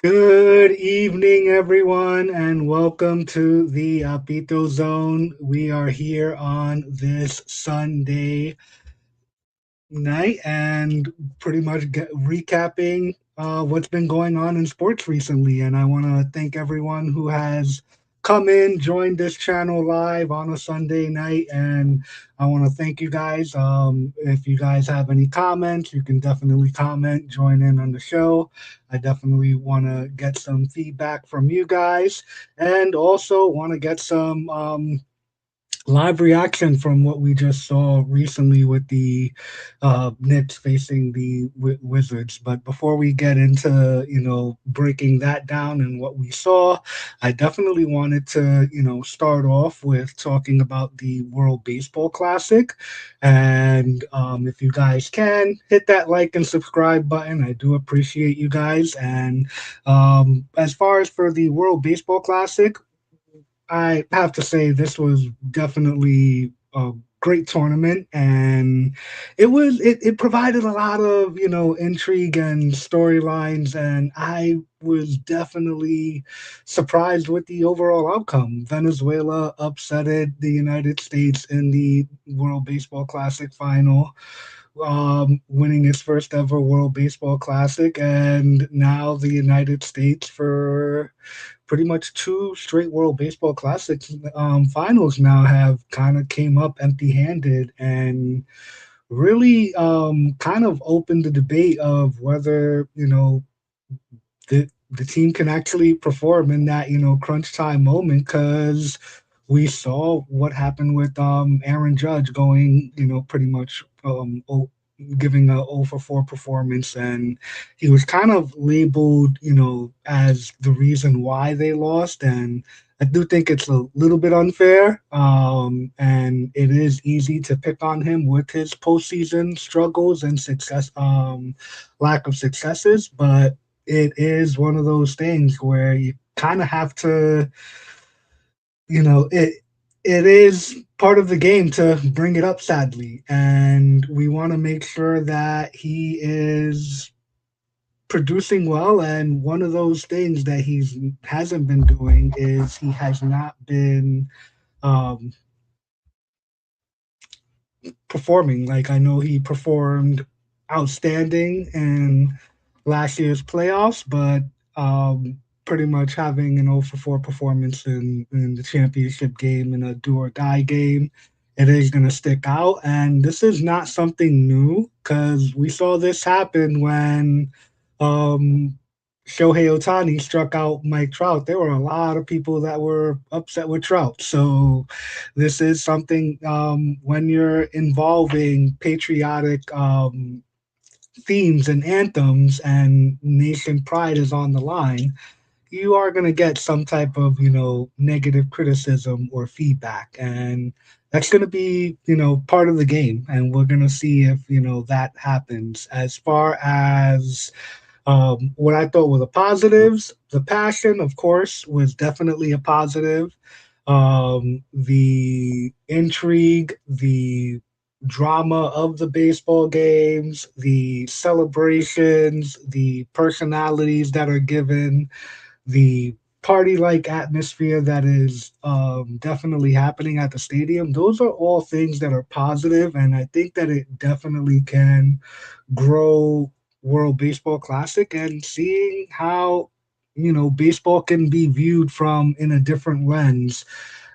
Good evening, everyone, and welcome to the Apito Zone. We are here on this Sunday night and pretty much recapping what's been going on in sports recently. And I want to thank everyone who has come in, joined this channel live on a Sunday night. And I want to thank you guys. If you guys have any comments, you can definitely comment, join in on the show. I definitely want to get some feedback from you guys and also want to get some live reaction from what we just saw recently with the Knicks facing the Wizards. But before we get into breaking that down and what we saw, I definitely wanted to start off with talking about the World Baseball Classic. And if you guys can hit that like and subscribe button, I do appreciate you guys. And as far as for the World Baseball Classic, I have to say this was definitely a great tournament, and it provided a lot of intrigue and storylines, and I was definitely surprised with the overall outcome. Venezuela upsetted the United States in the World Baseball Classic final, winning its first ever World Baseball Classic, and now the United States for pretty much two straight World Baseball Classics finals now have kind of came up empty-handed and really kind of opened the debate of whether the team can actually perform in that crunch time moment because we saw what happened with Aaron Judge going pretty much giving a 0 for 4 performance, and he was kind of labeled as the reason why they lost. And I do think it's a little bit unfair, and it is easy to pick on him with his postseason struggles and success, lack of successes. But it is one of those things where you kind of have to, it is part of the game to bring it up, sadly, and we want to make sure that he is producing well. And one of those things that he's hasn't been doing is he has not been um, performing. Like, I know he performed outstanding in last year's playoffs, but pretty much having an 0 for 4 performance in the championship game in a do or die game, it is going to stick out. And this is not something new because we saw this happen when um, Shohei Ohtani struck out Mike Trout. There were a lot of people that were upset with Trout. So this is something when you're involving patriotic themes and anthems and nation pride is on the line, you are going to get some type of negative criticism or feedback, and that's going to be part of the game, and we're going to see if that happens. As far as what I thought were the positives, the passion, of course, was definitely a positive. The intrigue, the drama of the baseball games, the celebrations, the personalities that are given, the party like atmosphere that is definitely happening at the stadium. Those are all things that are positive, and I think that it definitely can grow World Baseball Classic and seeing how baseball can be viewed from in a different lens.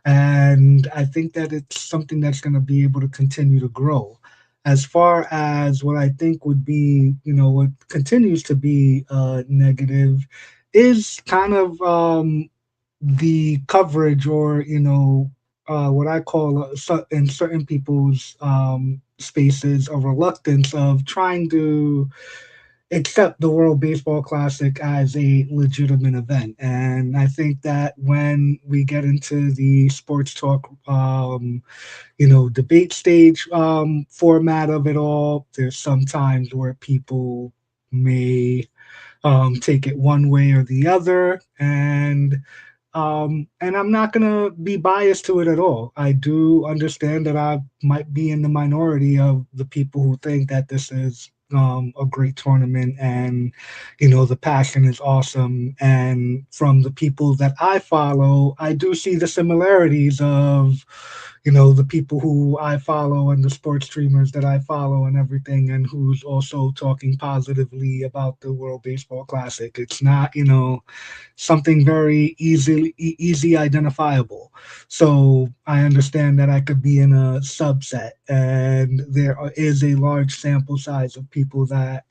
And I think that it's something that's going to be able to continue to grow. As far as what I think would be, what continues to be negative is kind of the coverage, or what I call in certain people's spaces, a reluctance of trying to accept the World Baseball Classic as a legitimate event. And I think that when we get into the sports talk, debate stage format of it all, there's sometimes where people may take it one way or the other, and I'm not gonna be biased to it at all. I do understand that I might be in the minority of the people who think that this is a great tournament, and the passion is awesome. And from the people that I follow, I do see the similarities of the people who I follow and the sports streamers that I follow and everything, and who's also talking positively about the World Baseball Classic. It's not something very easy identifiable. So I understand that I could be in a subset, and is a large sample size of people that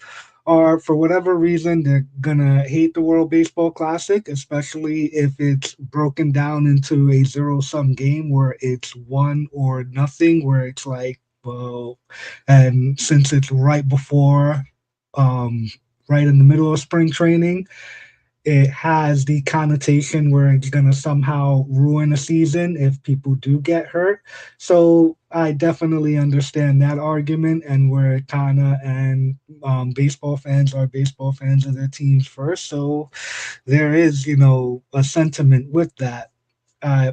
are, for whatever reason, they're gonna hate the World Baseball Classic, especially if it's broken down into a zero-sum game where it's one or nothing, where it's like, well, and since it's um, right in the middle of spring training, it has the connotation where it's going to somehow ruin a season if people do get hurt. So I definitely understand that argument, and where kind of, and baseball fans are baseball fans of their teams first. So there is, a sentiment with that. Uh,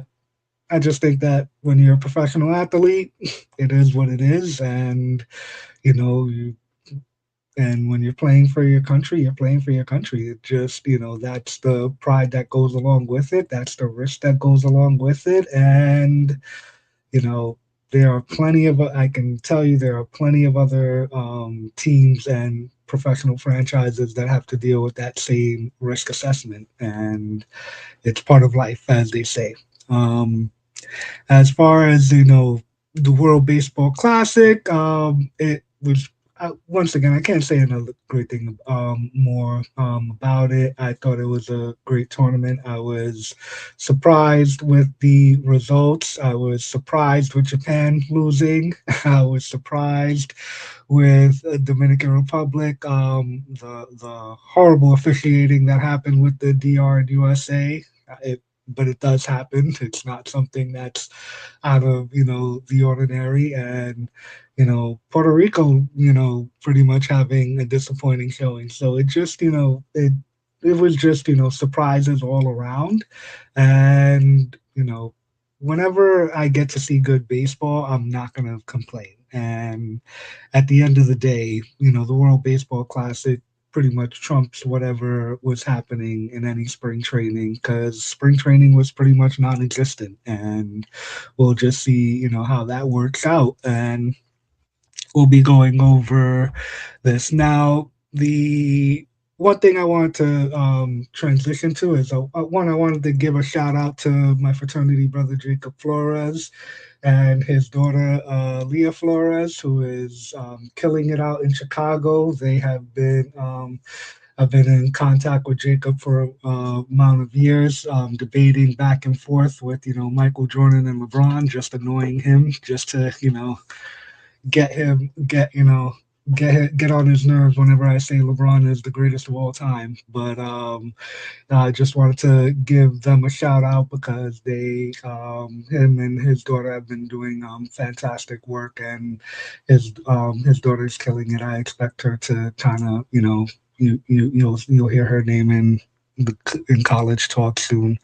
I just think that when you're a professional athlete, it is what it is, and you and when you're playing for your country, you're playing for your country. It just, that's the pride that goes along with it. That's the risk that goes along with it. And, you know, there are plenty of, I can tell you, there are plenty of other teams and professional franchises that have to deal with that same risk assessment. And it's part of life, as they say. Um, as far as the World Baseball Classic, it was once again, I can't say another great thing more about it. I thought it was a great tournament. I was surprised with the results. I was surprised with Japan losing. I was surprised with Dominican Republic. The horrible officiating that happened with the DR and USA. But it does happen. It's not something that's out of the ordinary. And Puerto Rico, pretty much having a disappointing showing. So it just it was just surprises all around. And whenever I get to see good baseball, I'm not gonna complain. And at the end of the day, the World Baseball Classic pretty much trumps whatever was happening in any spring training, because spring training was pretty much non-existent. And we'll just see how that works out. And we'll be going over this now. The one thing I wanted to transition to is one, I wanted to give a shout out to my fraternity brother Jacob Flores and his daughter Leah Flores, who is killing it out in Chicago. They have been I've been in contact with Jacob for a amount of years, debating back and forth with Michael Jordan and LeBron, just annoying him, just to get him get on his nerves whenever I say LeBron is the greatest of all time. But I just wanted to give them a shout out because him and his daughter have been doing fantastic work, and his daughter's killing it. I expect her to kind of, you'll hear her name in college talk soon.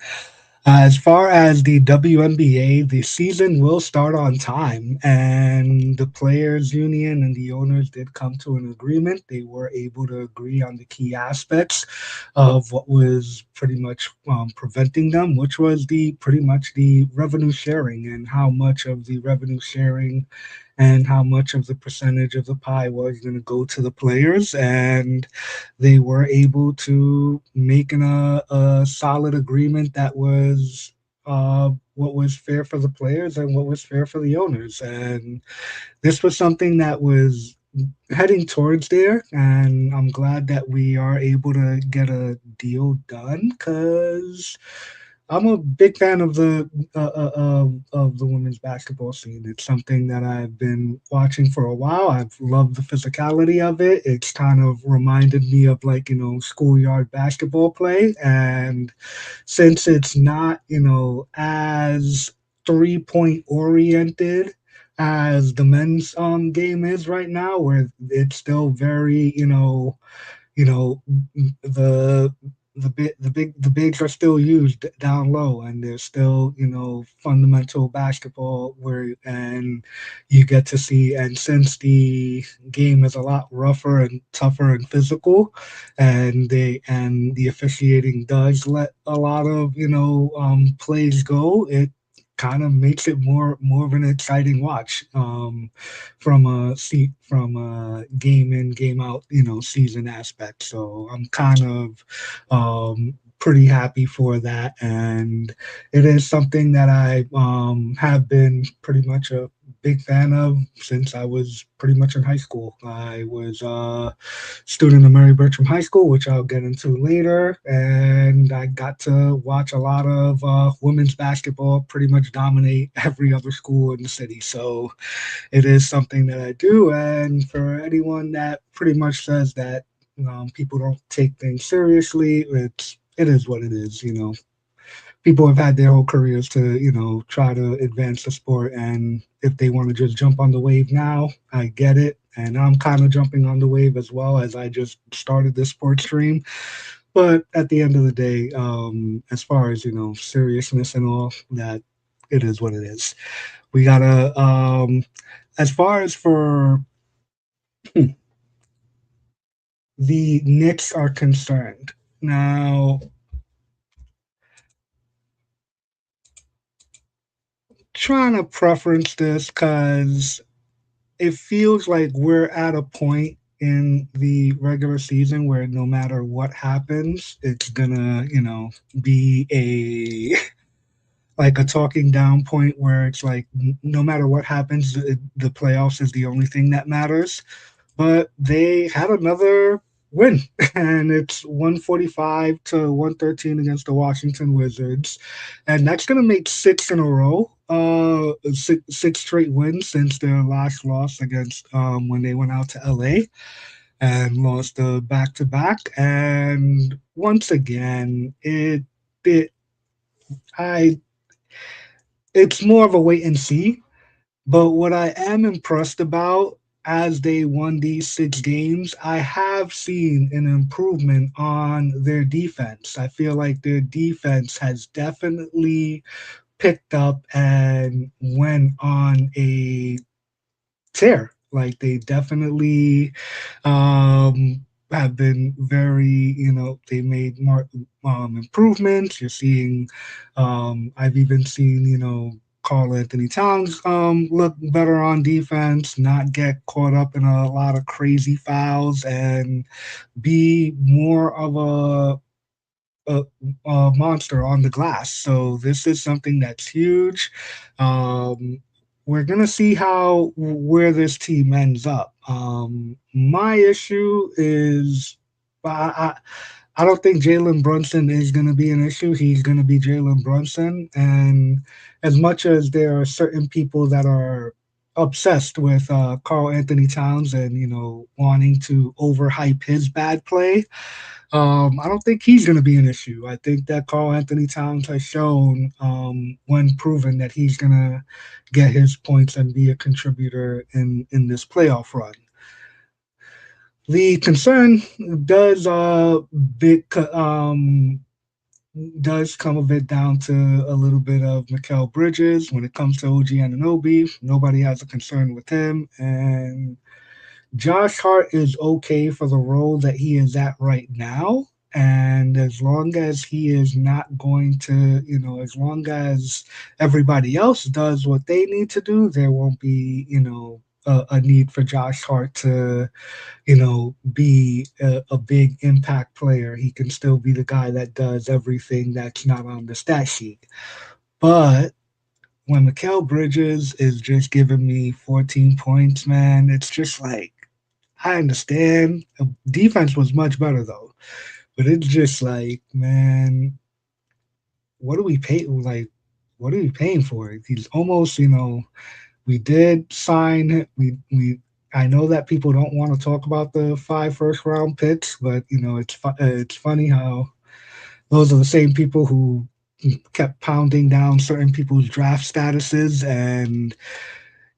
As far as the WNBA, the season will start on time, and the players' union and the owners did come to an agreement. They were able to agree on the key aspects of what was pretty much preventing them, which was the pretty much the revenue sharing, and how much of the revenue sharing and how much of the percentage of the pie was going to go to the players. And they were able to make a solid agreement that was what was fair for the players and what was fair for the owners. And this was something that was heading towards there, and I'm glad that we are able to get a deal done, because I'm a big fan of the women's basketball scene. It's something that I've been watching for a while. I've loved the physicality of it. It's kind of reminded me of, like, schoolyard basketball play. And since it's not as 3-point oriented as the men's game is right now, where it's still very, you know the the bigs are still used down low, and there's still fundamental basketball where and you get to see. And since the game is a lot rougher and tougher and physical, and the officiating does let a lot of plays go, it kind of makes it more of an exciting watch, from a game in game out season aspect. So I'm kind of pretty happy for that, and it is something that I have been pretty much a big fan of since I was pretty much in high school. I was a student of Mary Bertram High School, which I'll get into later, and I got to watch a lot of women's basketball pretty much dominate every other school in the city. So it is something that I do. And for anyone that pretty much says that people don't take things seriously, it is what it is. People have had their whole careers to try to advance the sport, and if they want to just jump on the wave now, I get it. And I'm kind of jumping on the wave as well, as I just started this sports stream. But at the end of the day, as far as seriousness and all that, it is what it is. We gotta as far as for the Knicks are concerned. Now, trying to preference this because it feels like we're at a point in the regular season where no matter what happens, it's gonna, be a like a talking down point where it's like no matter what happens, the playoffs is the only thing that matters. But they had another win, and it's 145 to 113 against the Washington Wizards, and that's going to make six in a row. Six straight wins since their last loss against when they went out to LA and lost the back to back. And once again, it I it's more of a wait and see. But what I am impressed about as they won these six games, I have seen an improvement on their defense. I feel like their defense has definitely picked up and went on a tear. Like they definitely have been very, they made more improvements. You're seeing, I've even seen, Carl Anthony Towns look better on defense, not get caught up in a lot of crazy fouls, and be more of a, a monster on the glass. So this is something that's huge. Um, we're gonna see how where this team ends up. My issue is I, I don't think Jalen Brunson is going to be an issue. He's going to be Jalen Brunson. And as much as there are certain people that are obsessed with Carl Anthony Towns and, wanting to overhype his bad play, I don't think he's going to be an issue. I think that Carl Anthony Towns has shown, when proven, that he's going to get his points and be a contributor in this playoff run. The concern does big does come a bit down to a little bit of Mikal Bridges. When it comes to OG Anunoby, nobody has a concern with him, and Josh Hart is okay for the role that he is at right now. And as long as he is not going to, as long as everybody else does what they need to do, there won't be, a need for Josh Hart to, be a big impact player. He can still be the guy that does everything that's not on the stat sheet. But when Mikal Bridges is just giving me 14 points, man, it's just like, I understand. Defense was much better though, but it's just like, man, what do we pay? Like, what are we paying for? He's almost, we did sign. I know that people don't want to talk about the 5 first round picks, but it's funny how those are the same people who kept pounding down certain people's draft statuses. And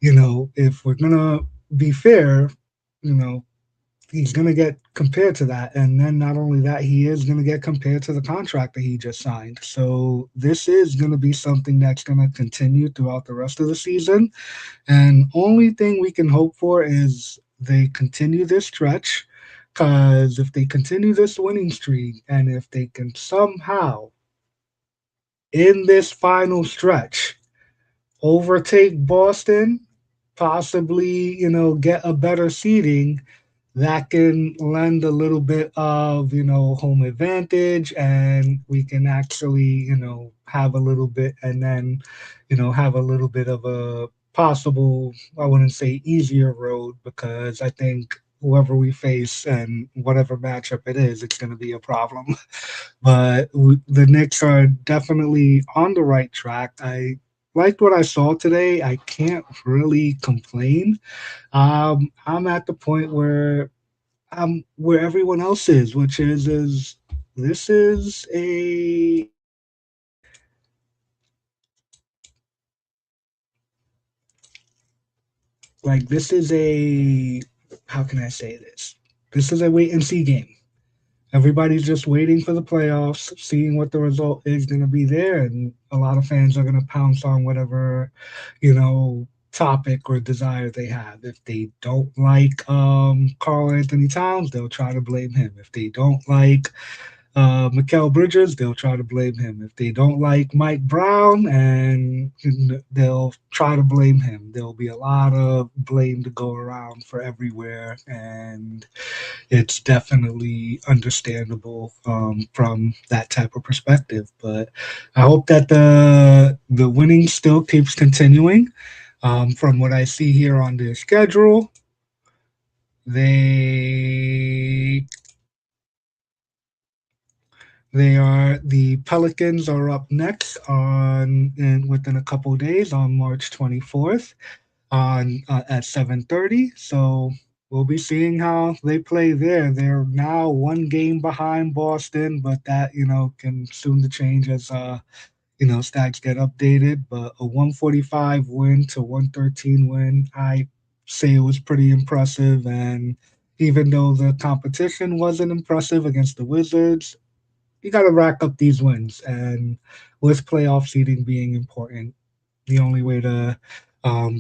if we're gonna be fair, you know he's going to get compared to that. And then not only that, he is going to get compared to the contract that he just signed. So this is going to be something that's going to continue throughout the rest of the season. And only thing we can hope for is they continue this stretch. Because if they continue this winning streak and if they can somehow, in this final stretch, overtake Boston, possibly, get a better seeding, that can lend a little bit of, home advantage, and we can actually, have a little bit, and then, have a little bit of a possible, I wouldn't say easier road, because I think whoever we face and whatever matchup it is, it's going to be a problem. But the Knicks are definitely on the right track. I liked what I saw today. I can't really complain. I'm at the point where I'm where everyone else is, which is this is a this is a how can I say this? This is a wait and see game. Everybody's just waiting for the playoffs, seeing what the result is going to be there, and a lot of fans are going to pounce on whatever, topic or desire they have. If they don't like Carl Anthony Towns, they'll try to blame him. If they don't like Mikal Bridges, they'll try to blame him. If they don't like Mike Brown, and they'll try to blame him. There'll be a lot of blame to go around for everywhere, and it's definitely understandable from that type of perspective. But I hope that the winning still keeps continuing. From what I see here on their schedule, they the Pelicans are up next within a couple of days on March 24th on at 7:30. So we'll be seeing how they play there. They're now one game behind Boston, but that can soon to change as stats get updated. But a 145 win to 113 win, I say it was pretty impressive. And even though the competition wasn't impressive against the Wizards, you got to rack up these wins. And with playoff seeding being important, the only way to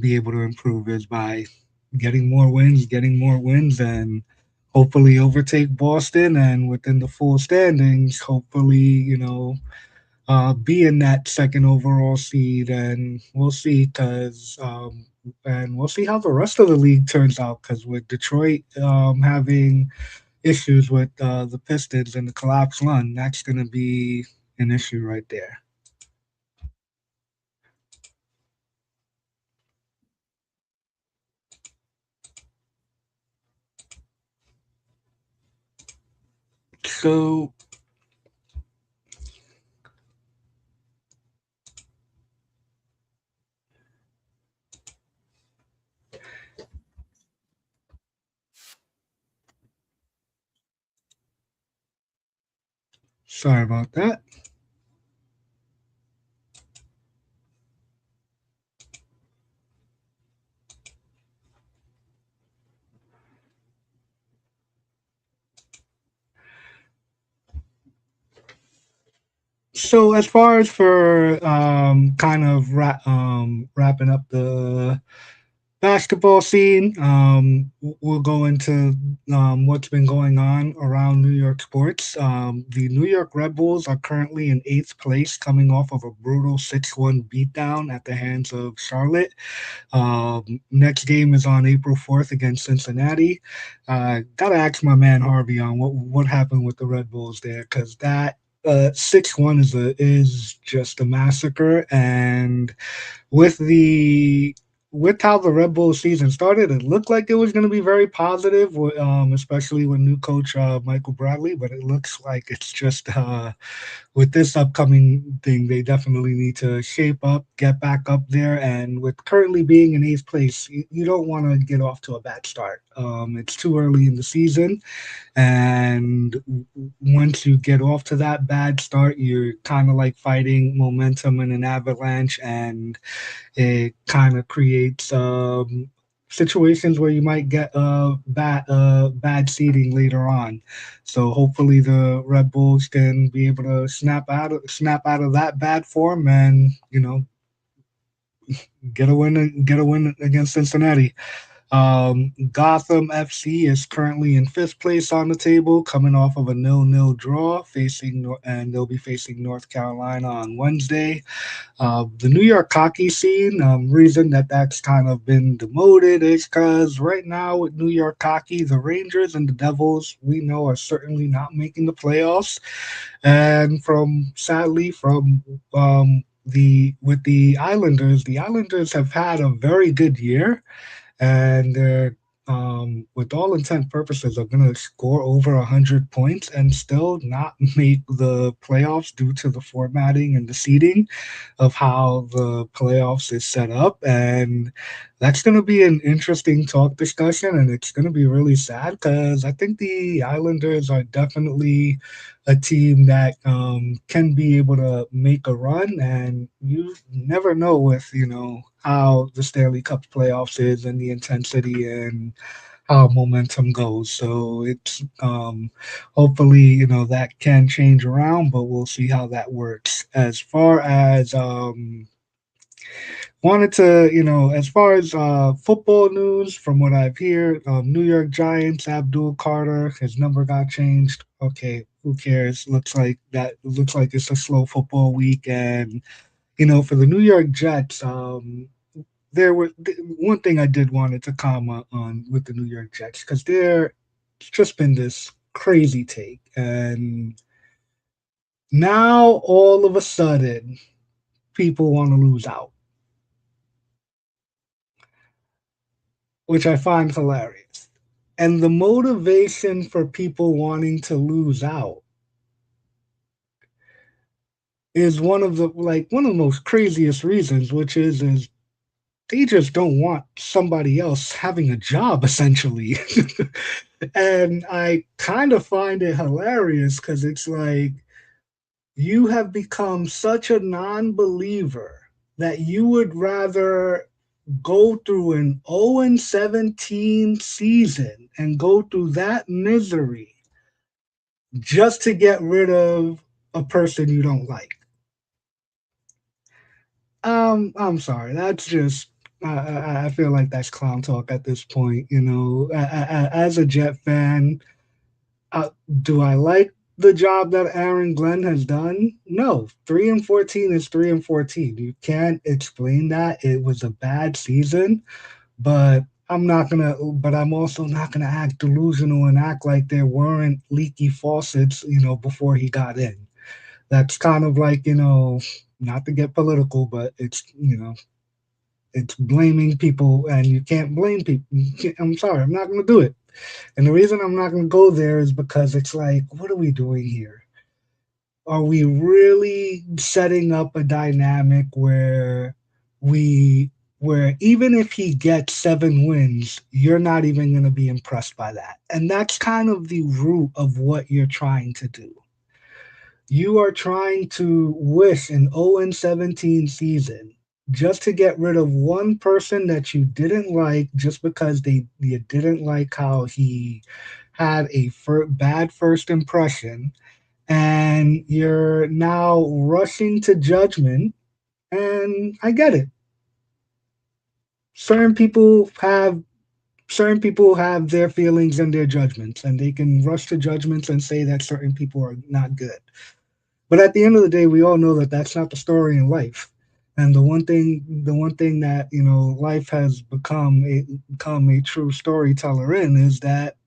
be able to improve is by getting more wins, and hopefully overtake Boston. And within the full standings, hopefully, be in that second overall seed. And we'll see, and we'll see how the rest of the league turns out. Because with Detroit having issues with the Pistons and the collapse run, that's going to be an issue right there. So sorry about that. So as far as for kind of wrapping up the basketball scene, we'll go into what's been going on around New York sports. The New York Red Bulls are currently in eighth place, coming off of a brutal 6-1 beatdown at the hands of Charlotte. Next game is on April 4th against Cincinnati. Gotta ask my man Harvey on what happened with the Red Bulls there, because that 6-1 is just a massacre. And with the with how the Red Bull season started, it looked like it was going to be very positive, especially with new coach Michael Bradley. But it looks like it's just with this upcoming thing, they definitely need to shape up, get back up there. And with currently being in eighth place, you don't want to get off to a bad start. It's too early in the season, and once you get off to that bad start, you're kind of like fighting momentum in an avalanche, and it kind of creates situations where you might get bad seeding later on. So hopefully the Red Bulls can be able to snap out of that bad form and get a win against Cincinnati. Gotham FC is currently in fifth place on the table, coming off of a nil-nil draw, and they'll be facing North Carolina on Wednesday. The New York hockey scene, reason that's kind of been demoted is because right now with New York hockey, the Rangers and the Devils, we know, are certainly not making the playoffs. And sadly, from the with the Islanders have had a very good year, and they're with all intent purposes are going to score over 100 points and still not make the playoffs due to the formatting and the seeding of how the playoffs is set up. And that's going to be an interesting talk discussion, and it's going to be really sad because I think the Islanders are definitely a team that can be able to make a run, and you never know with how the Stanley Cup playoffs is and the intensity and how momentum goes. So it's hopefully that can change around, but we'll see how that works. As far as wanted to as far as football news, from what I've heard, New York Giants, Abdul Carter, his number got changed. Okay, who cares? Looks like it's a slow football week. And for the New York Jets, one thing I did wanted to comment on with the New York Jets, because there's just been this crazy take, and now all of a sudden people want to lose out, which I find hilarious. And the motivation for people wanting to lose out is one of the most craziest reasons, which is they just don't want somebody else having a job, essentially. And I kind of find it hilarious because it's like you have become such a non-believer that you would rather go through an 0-17 season and go through that misery just to get rid of a person you don't like. I'm sorry. That's just. I feel like that's clown talk at this point. As a Jet fan, uh, do I like the job that Aaron Glenn has done? No. 3-14 is 3-14. You can't explain that. It was a bad season, but I'm also not gonna act delusional and act like there weren't leaky faucets, before he got in. That's kind of like, not to get political, but it's blaming people, and you can't blame people. I'm sorry, I'm not going to do it. And the reason I'm not going to go there is because it's like, what are we doing here? Are we really setting up a dynamic we where even if he gets 7 wins, you're not even going to be impressed by that? And that's kind of the root of what you're trying to do. You are trying to wish an 0-17 season just to get rid of one person that you didn't like, just because you didn't like how he had a bad first impression, and you're now rushing to judgment. And I get it. Certain people have certain people have their feelings and their judgments, and they can rush to judgments and say that certain people are not good. But at the end of the day, we all know that that's not the story in life. And the one thing that life has become a true storyteller in is that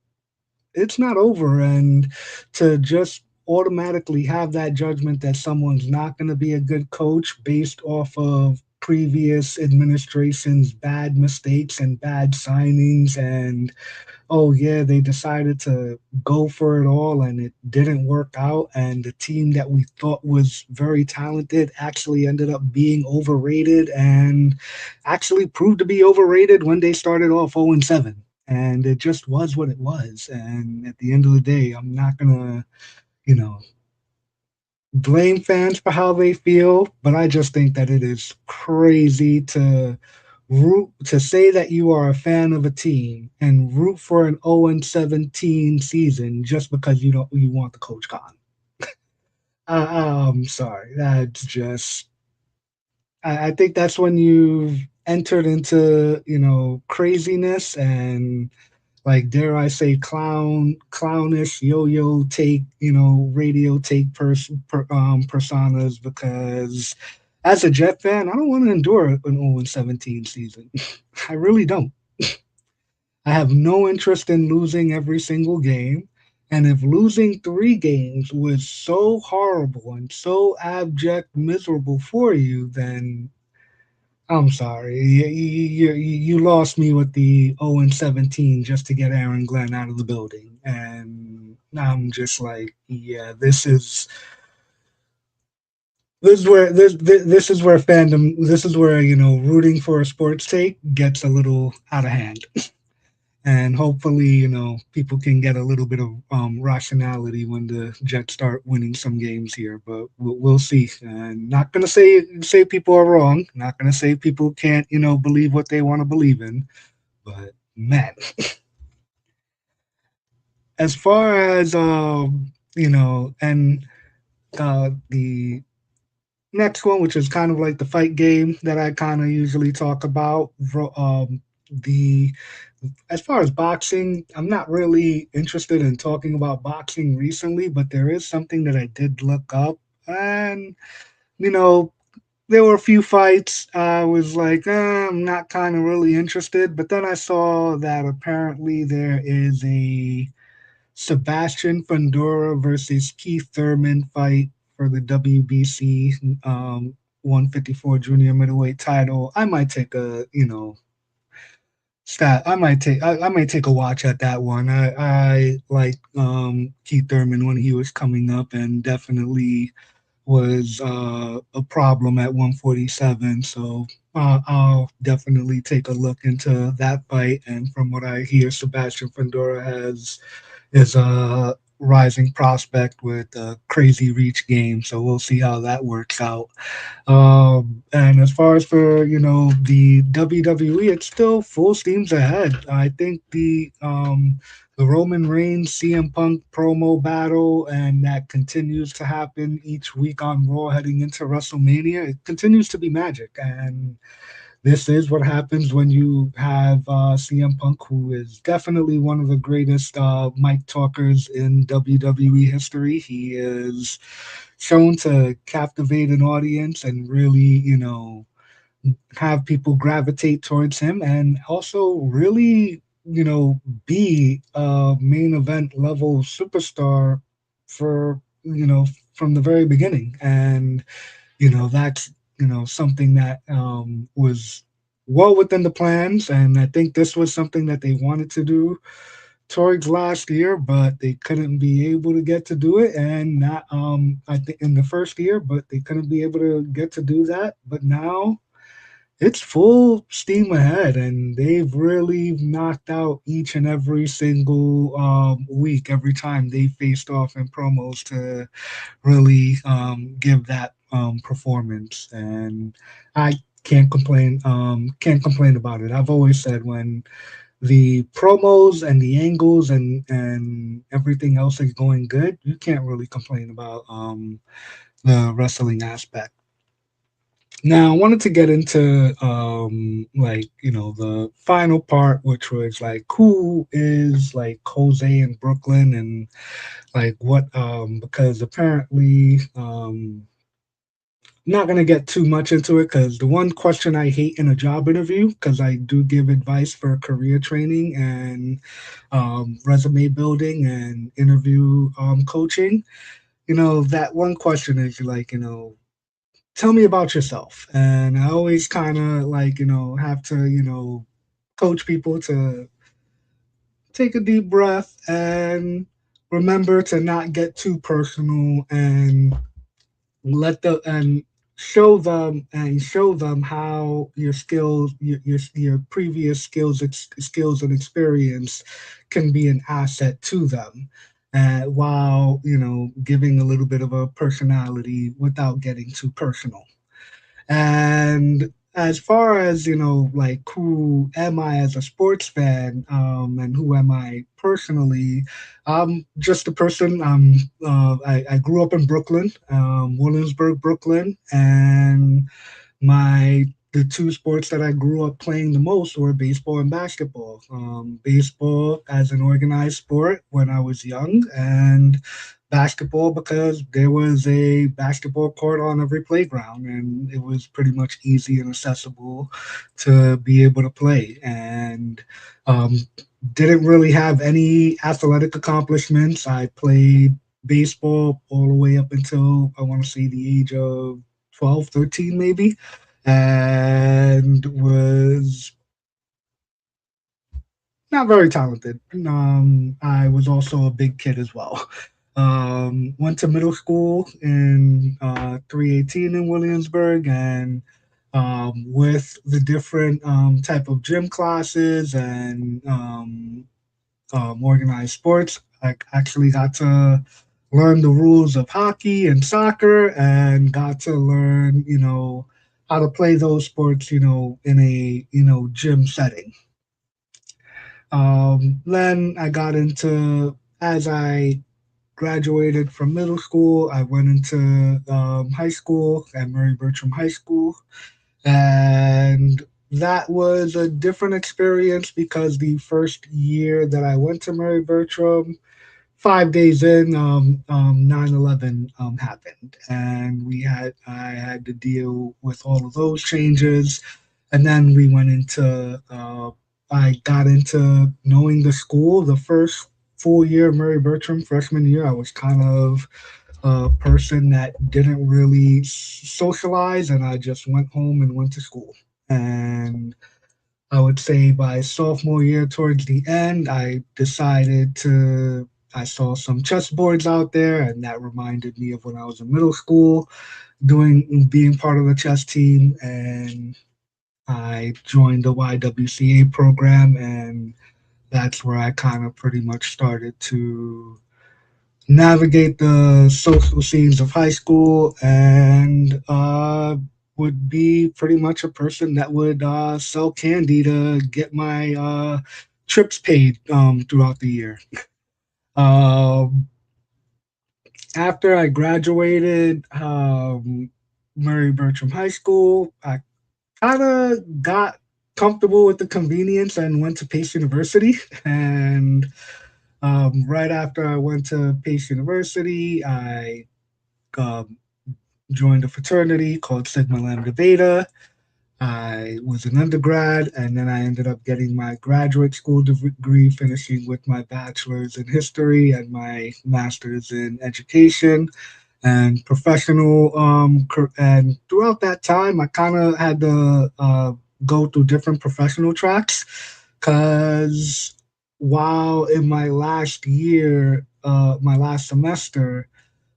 it's not over. And to just automatically have that judgment that someone's not going to be a good coach based off of previous administration's bad mistakes and bad signings, and oh yeah, they decided to go for it all and it didn't work out. And the team that we thought was very talented actually ended up being overrated, and actually proved to be overrated when they started off 0-7. And it just was what it was. And at the end of the day, I'm not going to, you know, blame fans for how they feel, but I just think that it is crazy to root to say that you are a fan of a team and root for an 0-17 season just because you want the coach gone. I'm sorry. That's just I think that's when you've entered into, craziness and, like, dare I say, clownish yo-yo take, radio take personas, because as a Jet fan, I don't want to endure an 0-17 season. I really don't. I have no interest in losing every single game. And if losing 3 games was so horrible and so abject miserable for you, then I'm sorry. You lost me with the 0-17 just to get Aaron Glenn out of the building. And I'm just like, yeah, this is where fandom, this is where, rooting for a sports take gets a little out of hand. And hopefully, people can get a little bit of rationality when the Jets start winning some games here. But we'll see. And not gonna say people are wrong. Not gonna say people can't, believe what they want to believe in. But man, as far as and the next one, which is kind of like the fight game that I kind of usually talk about. The As far as boxing, I'm not really interested in talking about boxing recently, but there is something that I did look up, and you know, there were a few fights. I was like, I'm not kind of really interested, but then I saw that apparently there is a Sebastian Fundora versus Keith Thurman fight for the WBC 154 junior middleweight title. I might take a I might take a watch at that one. I like Keith Thurman when he was coming up, and definitely was a problem at 147. So I'll definitely take a look into that fight. And from what I hear, Sebastian Fundora is a rising prospect with a crazy reach game. So we'll see how that works out. And as far as for the WWE, it's still full steams ahead. I think the Roman Reigns CM Punk promo battle, and that continues to happen each week on Raw heading into WrestleMania. It continues to be magic, and this is what happens when you have CM Punk, who is definitely one of the greatest mic talkers in WWE history. He is shown to captivate an audience and really, have people gravitate towards him, and also really, be a main event level superstar for, from the very beginning. And that's something that was well within the plans, and I think this was something that they wanted to do towards last year, but they couldn't be able to get to do it. And not I think in the first year, but they couldn't be able to get to do that. But now it's full steam ahead, and they've really knocked out each and every single week, every time they faced off in promos to really give that performance. And I can't complain about it. I've always said when the promos and the angles and everything else is going good, you can't really complain about the wrestling aspect. Now, I wanted to get into the final part, which was like who is like Jose in Brooklyn, and like what because apparently not going to get too much into it, because the one question I hate in a job interview, because I do give advice for career training and resume building and interview coaching, that one question is like, tell me about yourself. And I always kind of like, have to, coach people to take a deep breath and remember to not get too personal, and let the and show them how your skills, your previous skills and experience can be an asset to them, while giving a little bit of a personality without getting too personal. And as far as like who am I as a sports fan, and who am I personally, I'm just a person. I grew up in Brooklyn, Williamsburg, Brooklyn, and my the two sports that I grew up playing the most were baseball and basketball. Baseball as an organized sport when I was young, and basketball because there was a basketball court on every playground, and it was pretty much easy and accessible to be able to play. And um, didn't really have any athletic accomplishments. I played baseball all the way up until I want to say the age of 12, 13, maybe, and was not very talented. I was also a big kid as well. Went to middle school in 318 in Williamsburg, and with the different type of gym classes and organized sports, I actually got to learn the rules of hockey and soccer, and got to learn, how to play those sports, in a gym setting. Then I got into as I graduated from middle school, I went into high school at Murray Bertram High School, and that was a different experience because the first year that I went to Murray Bertram, 5 days in, 9/11 happened, and I had to deal with all of those changes, and then we went into I got into knowing the school. The first full year of Murray Bertram, freshman year, I was kind of a person that didn't really socialize, and I just went home and went to school. And I would say by sophomore year, towards the end, I saw some chessboards out there, and that reminded me of when I was in middle school, being part of the chess team, and I joined the YWCA program, and that's where I kind of pretty much started to navigate the social scenes of high school, and would be pretty much a person that would sell candy to get my trips paid throughout the year. Um, After I graduated Murray Bertram High School, I kind of got comfortable with the convenience and went to Pace University. And right after I went to Pace University, I um, joined a fraternity called Sigma Lambda Beta. I was an undergrad, and then I ended up getting my graduate school degree, finishing with my bachelor's in history and my master's in education and professional. And throughout that time, I kind of had to go through different professional tracks because while in my last semester,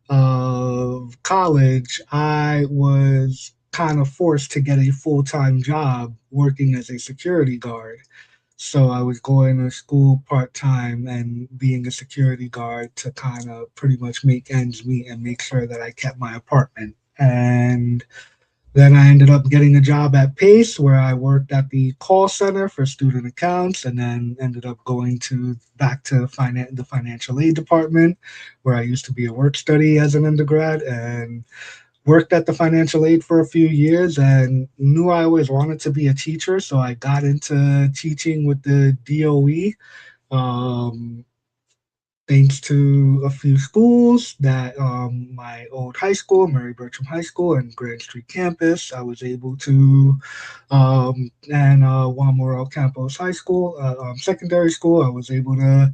of college, I was kind of forced to get a full time job working as a security guard. So I was going to school part time and being a security guard to kind of pretty much make ends meet and make sure that I kept my apartment. And then I ended up getting a job at Pace where I worked at the call center for student accounts, and then ended up going to back to the financial aid department where I used to be a work study as an undergrad, and worked at the financial aid for a few years and knew I always wanted to be a teacher. So I got into teaching with the DOE. Um, Thanks to a few schools that my old high school, Murray Bertram High School and Grand Street campus, I was able to, and Juan Morel Campos High School, secondary school, I was able to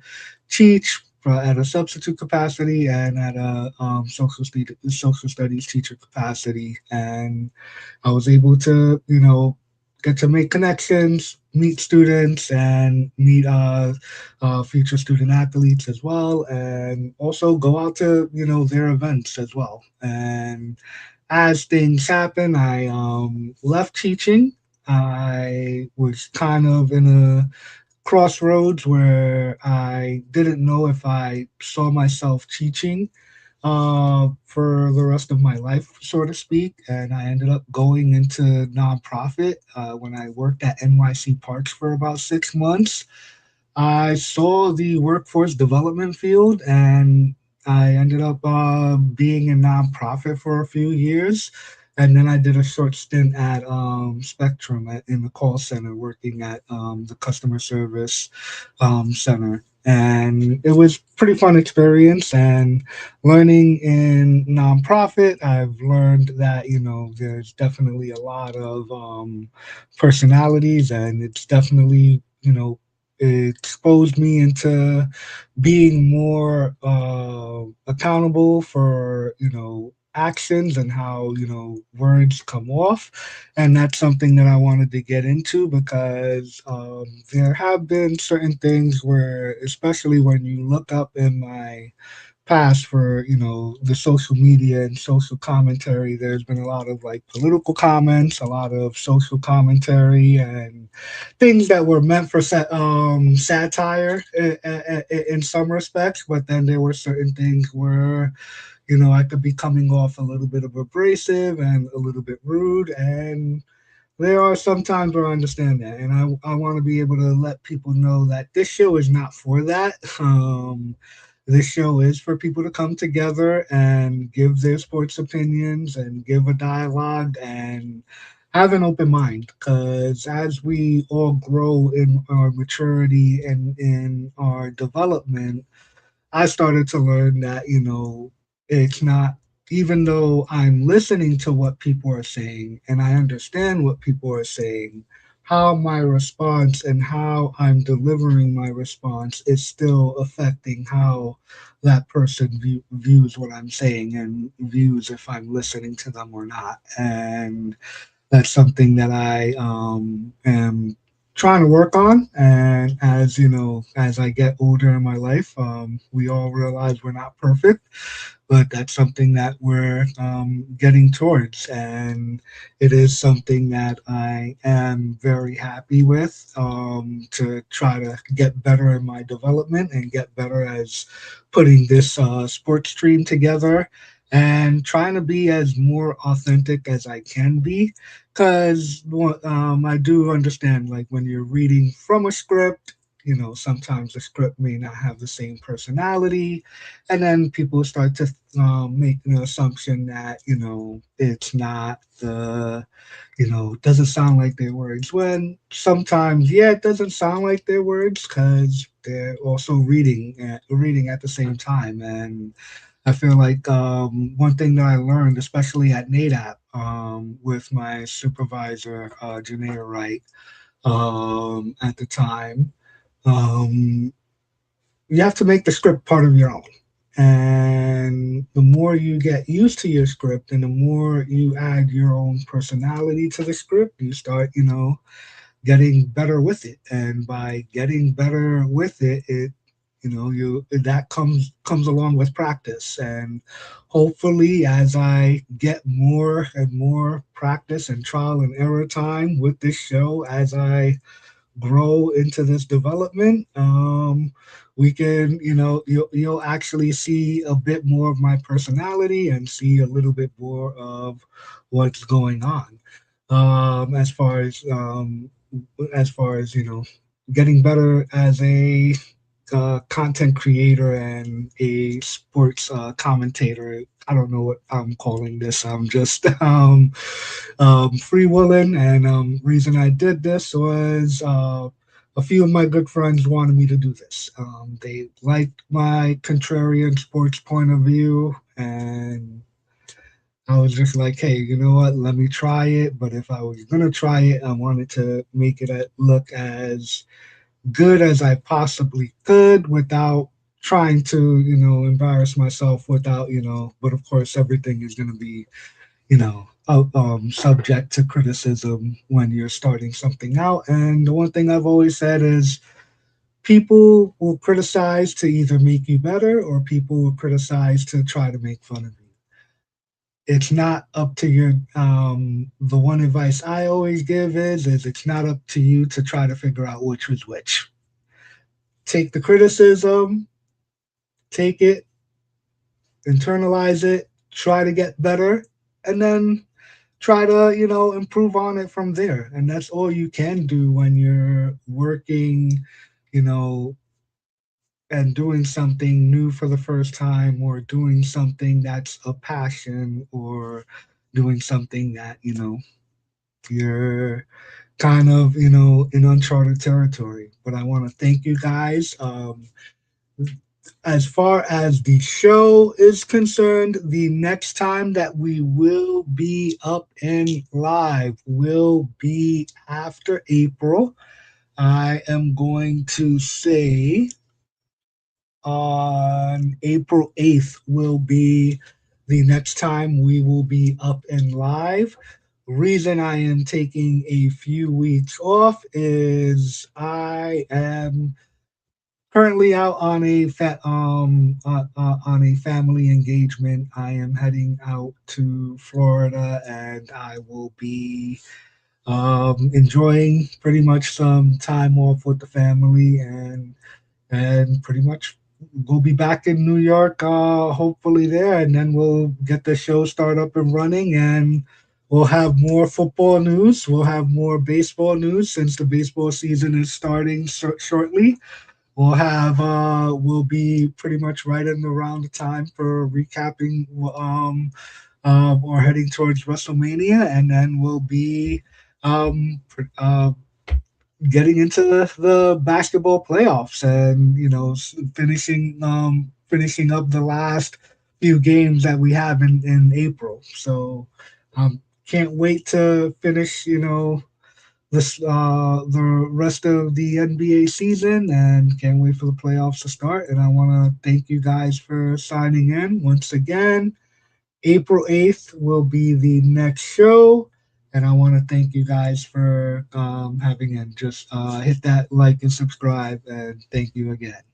teach at a substitute capacity and at a social studies teacher capacity. And I was able to, get to make connections, meet students, and meet future student athletes as well, and also go out to their events as well. And as things happen, I left teaching. I was kind of in a crossroads where I didn't know if I saw myself teaching for the rest of my life, so to speak. And I ended up going into nonprofit when I worked at NYC Parks for about 6 months. I saw the workforce development field, and I ended up being a nonprofit for a few years. And then I did a short stint at Spectrum in the call center, working at the customer service center. And it was pretty fun experience. And learning in nonprofit, I've learned that there's definitely a lot of personalities, and it's definitely it exposed me into being more accountable for actions and how words come off. And that's something that I wanted to get into because there have been certain things where, especially when you look up in my past for the social media and social commentary, there's been a lot of like political comments, a lot of social commentary, and things that were meant for satire in some respects. But then there were certain things where I could be coming off a little bit of abrasive and a little bit rude. And there are some times where I understand that, and I want to be able to let people know that this show is not for that. This show is for people to come together and give their sports opinions and give a dialogue and have an open mind. Because as we all grow in our maturity and in our development, I started to learn that, it's not, even though I'm listening to what people are saying and I understand what people are saying, how my response and how I'm delivering my response is still affecting how that person views what I'm saying and views if I'm listening to them or not. And that's something that I am trying to work on. And as as I get older in my life, we all realize we're not perfect, but that's something that we're getting towards. And it is something that I am very happy with, to try to get better in my development and get better as putting this sports stream together and trying to be as more authentic as I can be. Because I do understand, like, when you're reading from a script, sometimes the script may not have the same personality, and then people start to make the assumption that it's not the doesn't sound like their words, when sometimes, yeah, it doesn't sound like their words because they're also reading at the same time. And I feel like one thing that I learned, especially at NADAP, with my supervisor, Janaea Wright, at the time, um, you have to make the script part of your own. And the more you get used to your script and the more you add your own personality to the script, you start, getting better with it. And by getting better with it, you that comes along with practice. And hopefully, as I get more and more practice and trial and error time with this show, as I grow into this development, we can, you'll actually see a bit more of my personality and see a little bit more of what's going on. As far as getting better as a content creator and a sports commentator. I don't know what I'm calling this. I'm just freewheeling. And reason I did this was a few of my good friends wanted me to do this. They liked my contrarian sports point of view, and I was just like, hey, you know what? Let me try it. But if I was gonna try it, I wanted to make it look as good as I possibly could without trying to, embarrass myself without, but of course, everything is going to be, subject to criticism when you're starting something out. And the one thing I've always said is people will criticize to either make you better, or people will criticize to try to make fun of you. It's not up to your, the one advice I always give is it's not up to you to try to figure out which was which. Take the criticism, take it, internalize it, try to get better, and then try to, improve on it from there. And that's all you can do when you're working, you know, and doing something new for the first time, or doing something that's a passion, or doing something that, you're kind of, in uncharted territory. But I want to thank you guys. As far as the show is concerned, the next time that we will be up and live will be after April. I am going to say on April 8th will be the next time we will be up and live. Reason I am taking a few weeks off is I am currently out on on a family engagement. I am heading out to Florida, and I will be enjoying pretty much some time off with the family, and pretty much we'll be back in New York, hopefully there, and then we'll get the show start up and running, and we'll have more football news. We'll have more baseball news since the baseball season is starting shortly. We'll be pretty much right in around the time for recapping or heading towards WrestleMania, and then we'll be getting into the basketball playoffs, and finishing up the last few games that we have in April. So can't wait to finish the rest of the NBA season, and can't wait for the playoffs to start. And I want to thank you guys for signing in once again. April 8th will be the next show. And I want to thank you guys for having in. Just hit that like and subscribe. And thank you again.